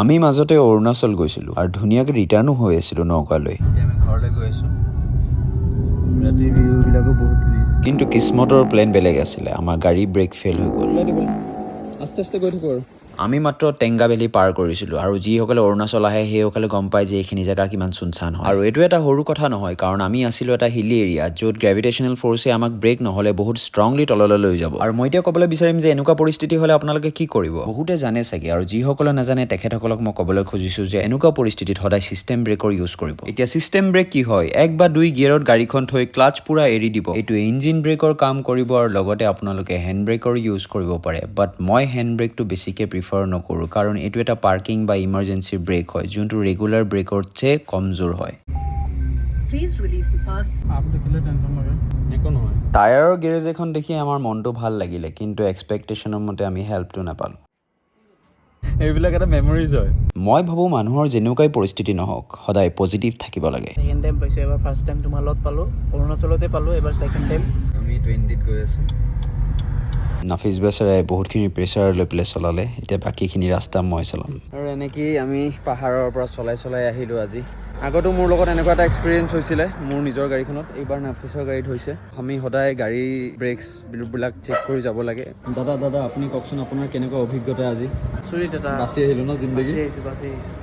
আমি মাজতে অৰুণাচল গৈছিলোঁ আৰু ধুনীয়াকৈ ৰিটাৰ্ণো হৈ আছিলোঁ নগাঁৱলৈ। এতিয়া আমি ঘৰলৈ গৈ আছোঁ। ৰাতিৰ ভিউবিলাকো বহুত ধুনীয়া, কিন্তু কিসমতৰ প্লেন বেলেগ আছিলে। আমাৰ গাড়ী ব্ৰেক ফেইল হৈ গ'ল। আস্তে আস্তে গৈ থাকোঁ আৰু আমি মাত্ৰ টেংগা ভেলী পাৰ কৰিছিলোঁ আৰু যিসকলে অৰুণাচল আহে সেইসকলে গম পায় যে এইখিনি জেগা কিমান চুনচান হয়। আৰু এইটো এটা সৰু কথা নহয়, কাৰণ আমি আছিলোঁ এটা হিলি এৰিয়াত য'ত গ্ৰেভিটেশ্যনেল ফ'ৰ্চে আমাক ব্ৰেক নহ'লে বহুত ষ্ট্ৰংলি তললৈ লৈ যাব। আৰু মই এতিয়া ক'বলৈ বিচাৰিম যে এনেকুৱা পৰিস্থিতি হ'লে আপোনালোকে কি কৰিব। বহুতে জানে চাগে, আৰু যিসকলে নাজানে তেখেতসকলক মই ক'বলৈ খুজিছোঁ যে এনেকুৱা পৰিস্থিতিত সদায় ছিষ্টেম ব্ৰেকৰ ইউজ কৰিব। এতিয়া ছিষ্টেম ব্ৰেক কি হয়? 1 বা 2 গিয়েৰত গাড়ীখন থৈ ক্লাচ পুৰা এৰি দিব। এইটো ইঞ্জিন ব্ৰেকৰ কাম কৰিব আৰু লগতে আপোনালোকে হেণ্ড ব্ৰেকৰ ইউজ কৰিব পাৰে। বাট মই হেণ্ড ব্ৰেকটো বেছিকৈ প্ৰিফাৰ নকৰোঁ, কাৰণ এইটো এটা পাৰ্কিং বা ইমাৰ্জেঞ্চি ব্ৰেক হয়, যোনটো ৰেগুলাৰ ব্ৰেকতছে কমজোৰ হয়। টায়াৰৰ গেৰেজ এখন দেখি আমাৰ মনটো ভাল লাগিলে, কিন্তু এক্সপেক্টেশ্যনৰ মতে আমি হেল্পটো নাপালোঁ। এইবিলাক এটা মেমৰিজ হয়। মই ভাবোঁ মানুহৰ যেনেকুৱাই পৰিস্থিতি নহওক সদায় পজিটিভ থাকিব লাগে। সেকেণ্ড টাইম পাইছোঁ, এবাৰ ফাৰ্ষ্ট টাইম তোমাৰ লগত পালোঁ, অৰুণাচলতে পালোঁ, এবাৰ ছেকেণ্ড টাইম আমি 20ত গৈ আছোঁ। নাফিজ বেচাৰাই বহুতখিনি প্ৰেছাৰ লৈ পেলাই চলালে, এতিয়া বাকীখিনি ৰাস্তা মই চলাম। আৰু এনেকেই আমি পাহাৰৰ পৰা চলাই আহিলোঁ আজি। আগতো মোৰ লগত এনেকুৱা এটা এক্সপিৰিয়েঞ্চ হৈছিলে মোৰ নিজৰ গাড়ীখনত, এইবাৰ নাফিছৰ গাড়ীত হৈছে। আমি সদায় গাড়ী ব্ৰেকছবিলাক চেক কৰি যাব লাগে। দাদা আপুনি কওকচোন আপোনাৰ কেনেকুৱা অভিজ্ঞতা আজি? আচৰিত এটা বাছি আহিলোঁ ন জিন্দগী? বাচি আহিছোঁ।